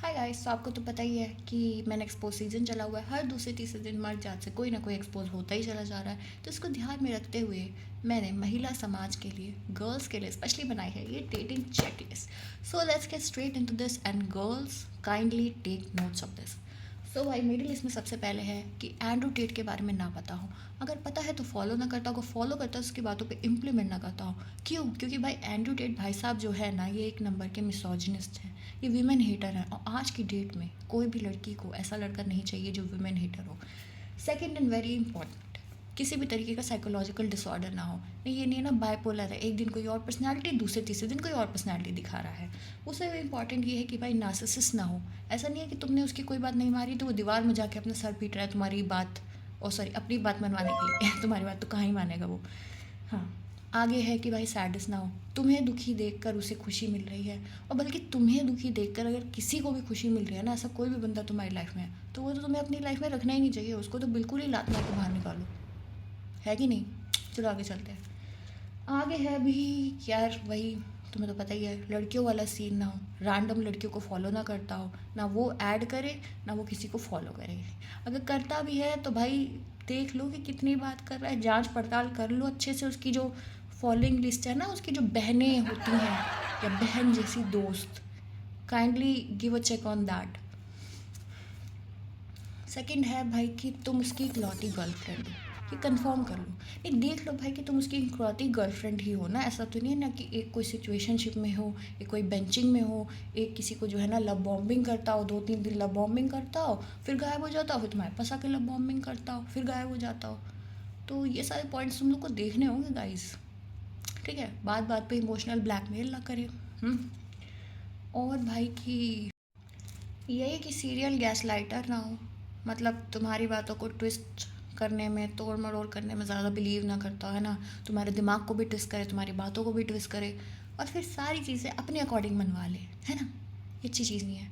Hi guys, तो आपको तो पता ही है कि मैंने एक्सपोज सीजन चला हुआ है। हर दूसरे तीसरे दिन हमारी जात से कोई ना कोई एक्सपोज होता ही चला जा रहा है। तो इसको ध्यान में रखते हुए मैंने महिला समाज के लिए, गर्ल्स के लिए स्पेशली बनाई है ये dating checklist. So let's get straight into this and girls kindly take notes of this. So भाई मेरी लिस्ट में सबसे पहले है कि एंड्रू टेट के बारे में ना पता हो। अगर पता है तो फॉलो ना करता हो, अगर फॉलो करता है उसकी बातों पे इम्प्लीमेंट ना करता हो। क्यों? क्योंकि भाई एंड्रू टेट भाई साहब जो है ना, ये एक नंबर के मिसोजिनिस्ट हैं। ये वीमेन हेटर है और आज की डेट में कोई भी लड़की को ऐसा लड़का नहीं चाहिए जो वीमेन हेटर हो। सेकेंड एंड वेरी इंपॉर्टेंट, किसी भी तरीके का साइकोलॉजिकल डिसऑर्डर ना हो। नहीं, ये नहीं है ना बाइपोलर है, एक दिन कोई और पर्सनैलिटी, दूसरे तीसरे दिन कोई और पर्सनैलिटी दिखा रहा है। उससे इंपॉर्टेंट ये है कि भाई नार्सिसिस्ट ना हो। ऐसा नहीं है कि तुमने उसकी कोई बात नहीं मारी तो वो दीवार में जाके अपना सर पीट रहा है तुम्हारी बात, और सॉरी अपनी बात मनवाने के लिए तुम्हारी बात तो कहाँ ही मानेगा वो। हाँ, आगे है कि भाई सैडनेस ना हो। तुम्हें दुखी देखकर उसे खुशी मिल रही है, और बल्कि तुम्हें दुखी देखकर अगर किसी को भी खुशी मिल रही है ना, ऐसा कोई भी बंदा तुम्हारी लाइफ में है, तो वो तो तुम्हें अपनी लाइफ में रखना ही नहीं चाहिए। उसको तो बिल्कुल ही लात मार के बाहर निकालो, है कि नहीं। चलो आगे चलते हैं। आगे है भी यार वही, तुम्हें तो पता ही है, लड़कियों वाला सीन ना हो। रैंडम लड़कियों को फॉलो ना करता हो, ना वो ऐड करे ना वो किसी को फॉलो करे। अगर करता भी है तो भाई देख लो कि कितनी बात कर रहा है, जांच पड़ताल कर लो अच्छे से। उसकी जो फॉलोइंग लिस्ट है ना, उसकी जो बहनें होती हैं या बहन जैसी दोस्त, kindly give a check on that. Second है भाई कि तुम उसकी इकलौती गर्लफ्रेंड हो, ये कंफर्म कर लो। नहीं, देख लो भाई कि तुम उसकी इकलौती गर्लफ्रेंड ही हो ना। ऐसा तो नहीं है ना कि एक कोई सिचुएशनशिप में हो, एक कोई बेंचिंग में हो, एक किसी को जो है ना लव बॉम्बिंग करता हो, 2-3 दिन लव बॉम्बिंग करता हो, फिर गायब हो जाता हो, फिर तुम्हारे पास आके लव बॉम्बिंग करता हो, फिर गायब हो जाता हो। तो ये सारे पॉइंट्स तुम लोग को देखने होंगे गाइस, ठीक है। बात बात पे इमोशनल ब्लैकमेल ना करें। और भाई कि यही कि सीरियल गैस लाइटर ना हो, मतलब तुम्हारी बातों को ट्विस्ट करने में, तोड़ मरोड़ करने में ज़्यादा बिलीव ना करता है ना। तुम्हारे दिमाग को भी ट्विस्ट करे, तुम्हारी बातों को भी ट्विस्ट करे, और फिर सारी चीज़ें अपने अकॉर्डिंग मनवा ले, है ना। ये अच्छी चीज़ नहीं है।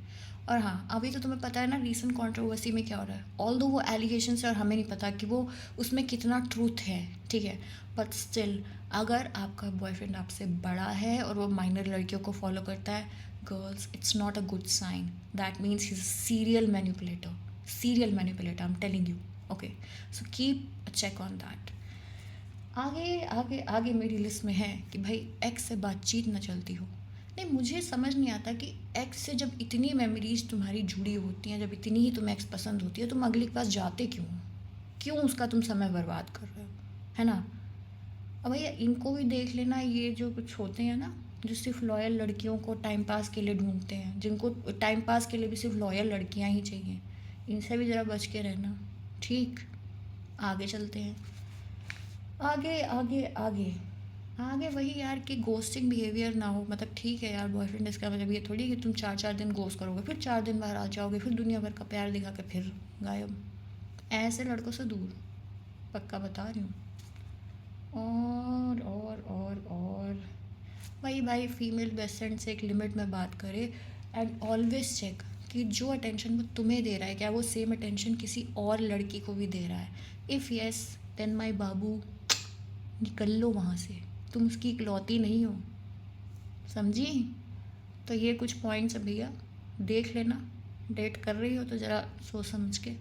और हाँ, अभी तो तुम्हें पता है ना रीसेंट कंट्रोवर्सी में क्या हो रहा है। ऑल दो वो एलिगेशन है और हमें नहीं पता कि वो उसमें कितना ट्रूथ है, ठीक है। बट स्टिल, अगर आपका बॉयफ्रेंड आपसे बड़ा है और वो माइनर लड़कियों को फॉलो करता है, girls, it's not a good sign. That means he's a serial manipulator. Serial manipulator, I'm telling you. Okay, so keep a check on that. आगे आगे आगे मेरी लिस्ट में है कि भाई एक्स से बातचीत ना चलती हो। नहीं, मुझे समझ नहीं आता कि एक्स से जब इतनी मेमोरीज तुम्हारी जुड़ी होती हैं, जब इतनी ही तुम्हें एक्स पसंद होती है, तुम अगले के पास जाते क्यों हो? क्यों उसका तुम समय बर्बाद कर रहे हो, है ना। अब भैया इनको भी देख लेना, ये जो कुछ होते हैं ना, जो सिर्फ लॉयल लड़कियों को टाइम पास के लिए ढूंढते हैं, जिनको टाइम पास के लिए भी सिर्फ लॉयल लड़कियां ही चाहिए, इनसे भी ज़रा बच के रहना, ठीक। आगे चलते हैं। आगे आगे आगे आगे वही यार कि गोस्टिंग बिहेवियर ना हो। मतलब ठीक है यार, बॉयफ्रेंड, इसका मतलब ये थोड़ी कि तुम 4-4 दिन गोस्ट करोगे, फिर 4 दिन बाद आ जाओगे, फिर दुनिया भर का प्यार दिखा के फिर गायब। ऐसे लड़कों से दूर, पक्का बता रही हूँ। और वही भाई, फीमेल बेस्ट फ्रेंड से एक लिमिट में बात करें, एंड ऑलवेज चेक कि जो अटेंशन वो तुम्हें दे रहा है क्या वो सेम अटेंशन किसी और लड़की को भी दे रहा है। इफ़ यस, देन माई बाबू, निकल लो वहाँ से, तुम उसकी इकलौती नहीं हो, समझी। तो ये कुछ पॉइंट्स है भैया, देख लेना। डेट कर रही हो तो ज़रा सोच समझ के।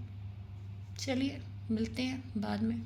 चलिए मिलते हैं बाद में।